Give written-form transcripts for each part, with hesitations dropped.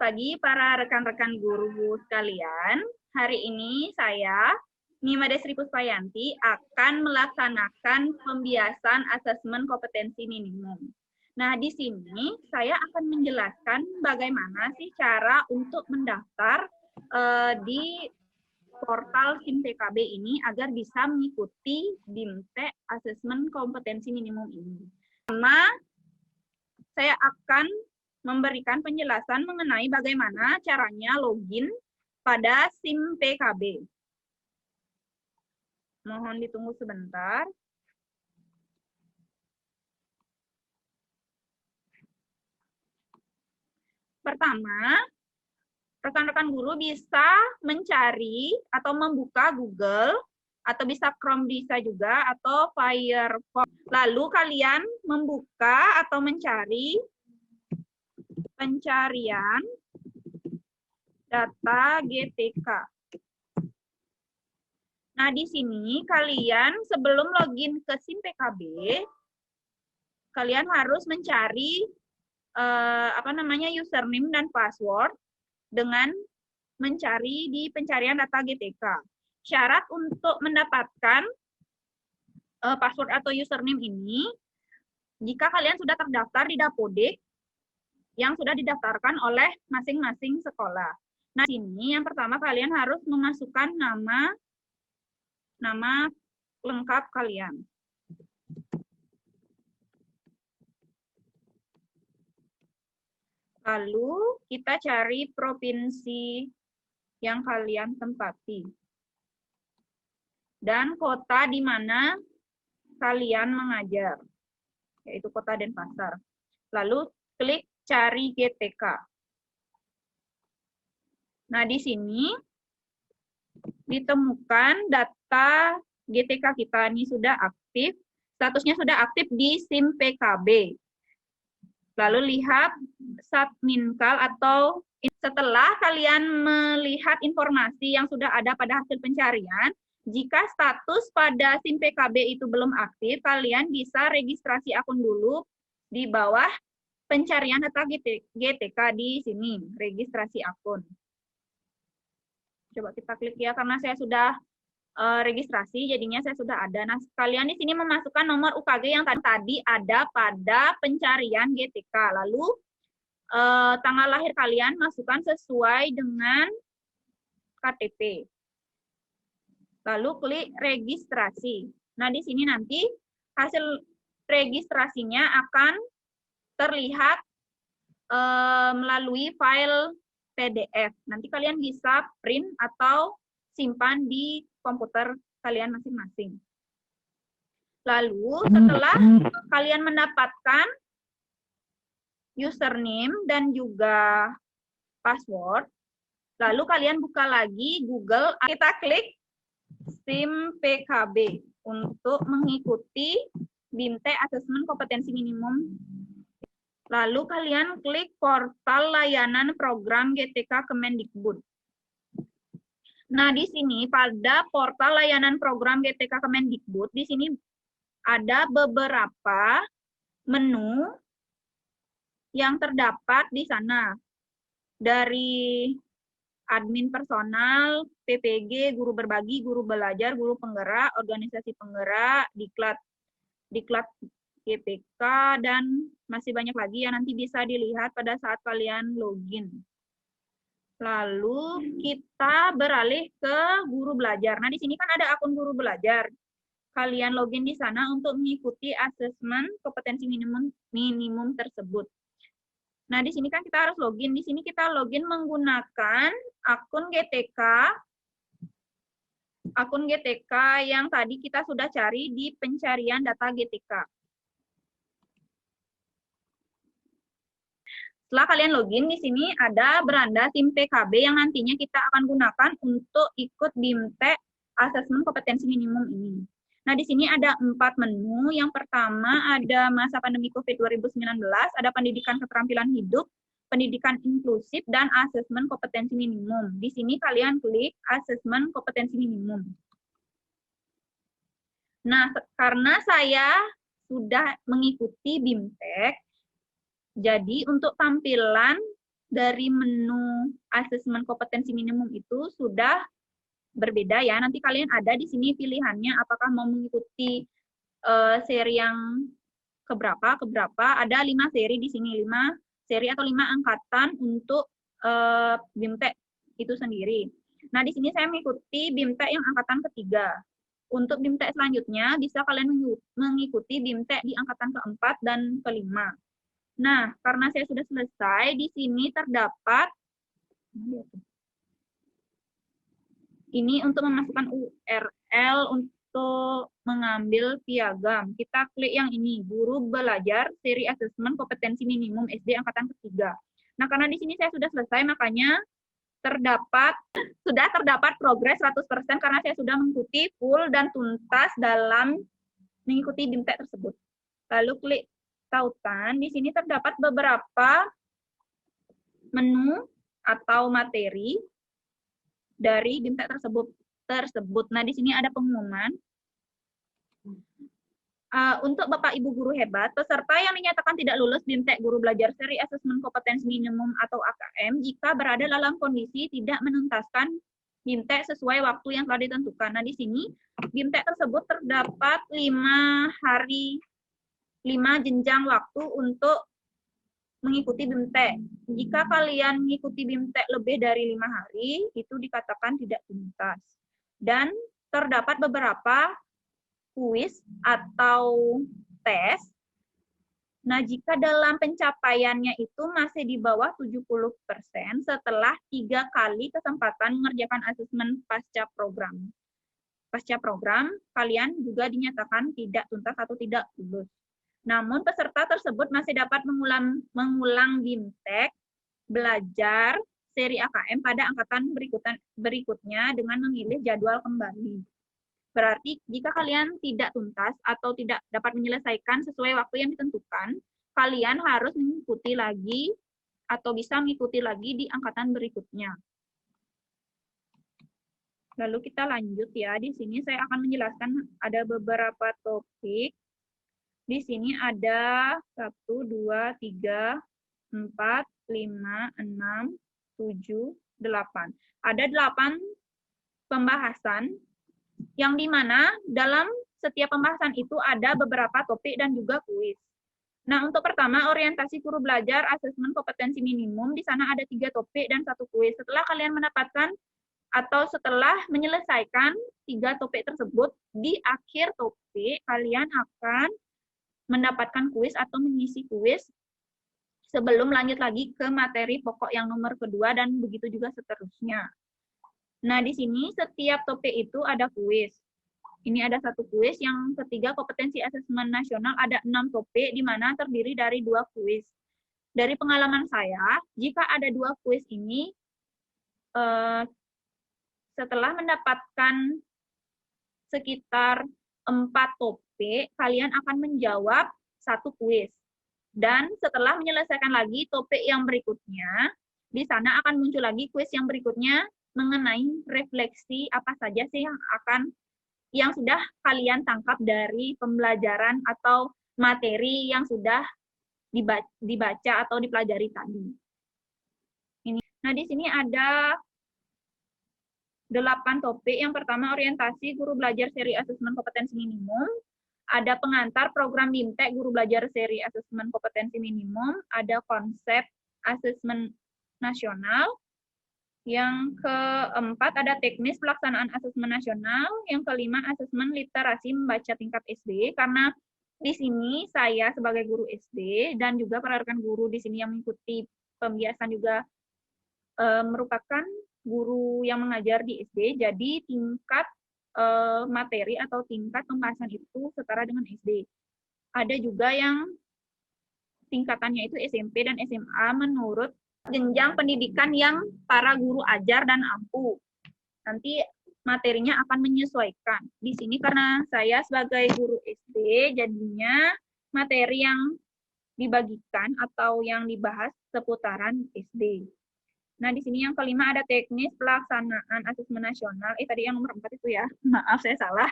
pagi para rekan-rekan guru sekalian. Hari ini saya, Mima Desri Puspayanti, akan melaksanakan pembiasan asesmen kompetensi minimum. Nah, di sini saya akan menjelaskan bagaimana sih cara untuk mendaftar di portal SIM PKB ini agar bisa mengikuti BIMTEK asesmen kompetensi minimum ini. Pertama, saya akan memberikan penjelasan mengenai bagaimana caranya login pada SIM PKB. Mohon ditunggu sebentar. Pertama, rekan-rekan guru bisa mencari atau membuka Google, atau bisa Chrome bisa juga, atau Firefox. Lalu kalian membuka atau mencari pencarian data GTK. Nah, di sini kalian sebelum login ke SIM PKB, kalian harus mencari username dan password dengan mencari di pencarian data GTK. Syarat untuk mendapatkan password atau username ini, jika kalian sudah terdaftar di Dapodik yang sudah didaftarkan oleh masing-masing sekolah. Nah, di sini yang pertama kalian harus memasukkan nama lengkap kalian. Lalu kita cari provinsi yang kalian tempati. Dan kota di mana kalian mengajar, yaitu Kota Denpasar. Lalu klik cari GTK. Nah, di sini ditemukan data GTK kita ini sudah aktif, statusnya sudah aktif di SIM PKB. Lalu lihat Satminkal atau setelah kalian melihat informasi yang sudah ada pada hasil pencarian, jika status pada SIM PKB itu belum aktif, kalian bisa registrasi akun dulu di bawah pencarian data GTK di sini, registrasi akun. Coba kita klik ya, karena saya sudah registrasi, jadinya saya sudah ada. Nah, kalian di sini memasukkan nomor UKG yang tadi ada pada pencarian GTK. Lalu, tanggal lahir kalian masukkan sesuai dengan KTP. Lalu klik registrasi. Nah, di sini nanti hasil registrasinya akan terlihat melalui file PDF. Nanti kalian bisa print atau simpan di komputer kalian masing-masing. Lalu setelah kalian mendapatkan username dan juga password, lalu kalian buka lagi Google, kita klik SIM PKB untuk mengikuti BIMTEK asesmen kompetensi minimum. Lalu kalian klik portal layanan program GTK Kemendikbud. Nah, di sini pada portal layanan program GTK Kemendikbud, di sini ada beberapa menu yang terdapat di sana. Dari admin personal, PPG, guru berbagi, guru belajar, guru penggerak, organisasi penggerak, diklat GPK, dan masih banyak lagi yang nanti bisa dilihat pada saat kalian login. Lalu kita beralih ke guru belajar. Nah, di sini kan ada akun guru belajar. Kalian login di sana untuk mengikuti asesmen kompetensi minimum tersebut. Nah, di sini kan kita harus login. Di sini kita login menggunakan akun GTK yang tadi kita sudah cari di pencarian data GTK. Setelah kalian login, di sini ada beranda SIM PKB yang nantinya kita akan gunakan untuk ikut BIMTEK asesmen kompetensi minimum ini. Nah, di sini ada 4 menu. Yang pertama ada masa pandemi COVID-19, ada pendidikan keterampilan hidup, pendidikan inklusif, dan asesmen kompetensi minimum. Di sini kalian klik asesmen kompetensi minimum. Nah, karena saya sudah mengikuti BIMTEK, jadi untuk tampilan dari menu asesmen kompetensi minimum itu sudah berbeda ya. Nanti kalian ada di sini pilihannya apakah mau mengikuti seri yang keberapa. Ada 5 seri di sini, 5 seri atau 5 angkatan untuk BIMTEK itu sendiri. Nah, di sini saya mengikuti BIMTEK yang angkatan ketiga. Untuk BIMTEK selanjutnya, bisa kalian mengikuti BIMTEK di angkatan keempat dan kelima. Nah, karena saya sudah selesai, di sini terdapat ini untuk memasukkan URL untuk mengambil piagam. Kita klik yang ini, guru belajar seri asesmen kompetensi minimum SD angkatan ketiga. Nah, karena di sini saya sudah selesai, makanya sudah terdapat progres 100% karena saya sudah mengikuti full dan tuntas dalam mengikuti BIMTEK tersebut. Lalu klik tautan, di sini terdapat beberapa menu atau materi dari BIMTEK tersebut. Nah, di sini ada pengumuman. Untuk Bapak Ibu guru hebat, peserta yang dinyatakan tidak lulus BIMTEK Guru Belajar Seri Asesmen Kompetensi Minimum atau AKM jika berada dalam kondisi tidak menuntaskan BIMTEK sesuai waktu yang telah ditentukan. Nah, di sini BIMTEK tersebut terdapat 5 jenjang waktu untuk mengikuti BIMTEK. Jika kalian mengikuti BIMTEK lebih dari 5 hari, itu dikatakan tidak tuntas. Dan terdapat beberapa kuis atau tes. Nah, jika dalam pencapaiannya itu masih di bawah 70% setelah 3 kali kesempatan mengerjakan asesmen pasca program. Pasca program, kalian juga dinyatakan tidak tuntas atau tidak lulus. Namun, peserta tersebut masih dapat mengulang BIMTEK belajar seri AKM pada angkatan berikutnya dengan memilih jadwal kembali. Berarti jika kalian tidak tuntas atau tidak dapat menyelesaikan sesuai waktu yang ditentukan, kalian harus mengikuti lagi atau bisa mengikuti lagi di angkatan berikutnya. Lalu kita lanjut ya. Di sini saya akan menjelaskan ada beberapa topik. Di sini ada 1, 2, 3, 4, 5, 6, 7, 8. Ada 8 pembahasan yang dimana dalam setiap pembahasan itu ada beberapa topik dan juga kuis. Nah, untuk pertama, orientasi guru belajar asesmen kompetensi minimum, di sana ada 3 topik dan 1 kuis. Setelah kalian mendapatkan atau setelah menyelesaikan 3 topik tersebut, di akhir topik kalian akan mendapatkan kuis atau mengisi kuis sebelum lanjut lagi ke materi pokok yang nomor kedua dan begitu juga seterusnya. Nah, di sini setiap topik itu ada kuis. Ini ada 1 kuis, yang ketiga kompetensi asesmen nasional ada 6 topik, di mana terdiri dari 2 kuis. Dari pengalaman saya, jika ada 2 kuis ini, setelah mendapatkan sekitar 4 topik, kalian akan menjawab 1 kuis. Dan setelah menyelesaikan lagi topik yang berikutnya, di sana akan muncul lagi kuis yang berikutnya mengenai refleksi apa saja sih yang sudah kalian tangkap dari pembelajaran atau materi yang sudah dibaca atau dipelajari tadi. Nah, di sini ada 8 topik. Yang pertama, orientasi guru belajar seri asesmen kompetensi minimum. Ada pengantar program BIMTEK guru belajar seri asesmen kompetensi minimum. Ada konsep asesmen nasional. Yang keempat, ada teknis pelaksanaan asesmen nasional. Yang kelima, asesmen literasi membaca tingkat SD. Karena di sini saya sebagai guru SD dan juga para rekan guru di sini yang mengikuti pembiasan juga merupakan guru yang mengajar di SD. Jadi tingkat materi atau tingkat pembahasan itu setara dengan SD. Ada juga yang tingkatannya itu SMP dan SMA menurut jenjang pendidikan yang para guru ajar dan ampuh. Nanti materinya akan menyesuaikan. Di sini karena saya sebagai guru SD, jadinya materi yang dibagikan atau yang dibahas seputaran SD. Nah, di sini yang kelima ada teknis pelaksanaan asesmen nasional. Tadi yang nomor 4 itu ya. Maaf, saya salah.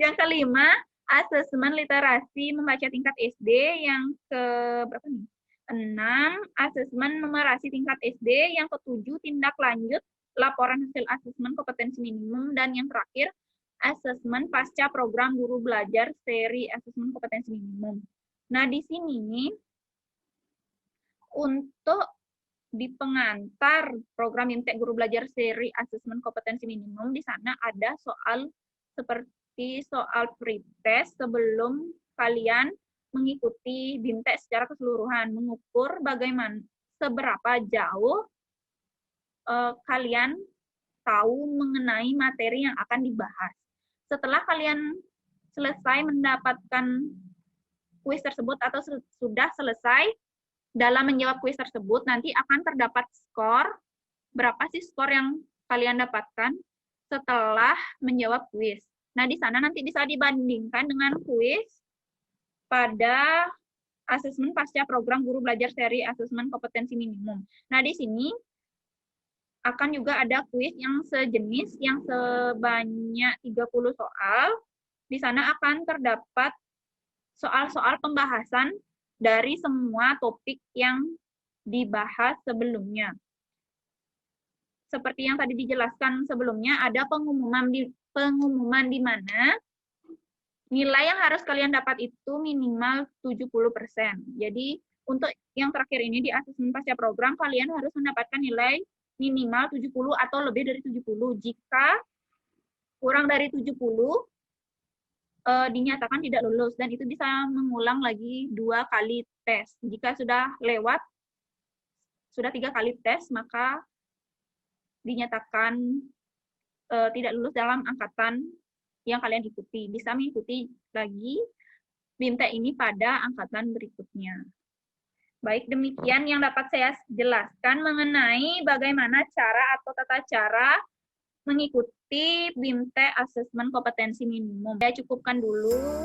Yang kelima, asesmen literasi membaca tingkat SD. Yang berapa nih? 6. Asesmen numerasi tingkat SD. Yang ke-7, tindak lanjut laporan hasil asesmen kompetensi minimum. Dan yang terakhir, asesmen pasca program guru belajar seri asesmen kompetensi minimum. Nah, di sini untuk di pengantar program BIMTEK guru belajar seri asesmen kompetensi minimum, di sana ada soal seperti soal pretest sebelum kalian mengikuti BIMTEK secara keseluruhan, mengukur bagaimana seberapa jauh kalian tahu mengenai materi yang akan dibahas. Setelah kalian selesai mendapatkan kuis tersebut atau sudah selesai dalam menjawab kuis tersebut, nanti akan terdapat skor. Berapa sih skor yang kalian dapatkan setelah menjawab kuis? Nah, di sana nanti bisa dibandingkan dengan kuis pada asesmen pasca program guru belajar seri asesmen kompetensi minimum. Nah, di sini akan juga ada kuis yang sejenis yang sebanyak 30 soal. Di sana akan terdapat soal-soal pembahasan dari semua topik yang dibahas sebelumnya. Seperti yang tadi dijelaskan sebelumnya, ada pengumuman di mana nilai yang harus kalian dapat itu minimal 70%. Jadi, untuk yang terakhir ini di asesmen pasca program, kalian harus mendapatkan nilai minimal 70 atau lebih dari 70. Jika kurang dari 70, dinyatakan tidak lulus. Dan itu bisa mengulang lagi 2 kali tes. Jika sudah lewat, sudah 3 kali tes, maka dinyatakan tidak lulus dalam angkatan yang kalian ikuti. Bisa mengikuti lagi BIMTEK ini pada angkatan berikutnya. Baik, demikian yang dapat saya jelaskan mengenai bagaimana cara atau tata cara mengikuti BIMTEK asesmen kompetensi minimum. Saya cukupkan dulu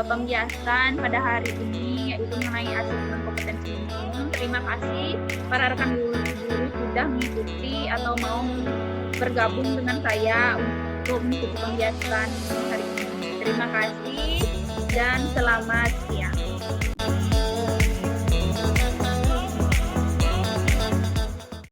pembiasan pada hari ini, yaitu mengenai asesmen kompetensi minimum. Terima kasih para rekan guru sudah mengikuti atau mau bergabung dengan saya untuk mengikuti pembiasan hari ini. Terima kasih dan selamat siang.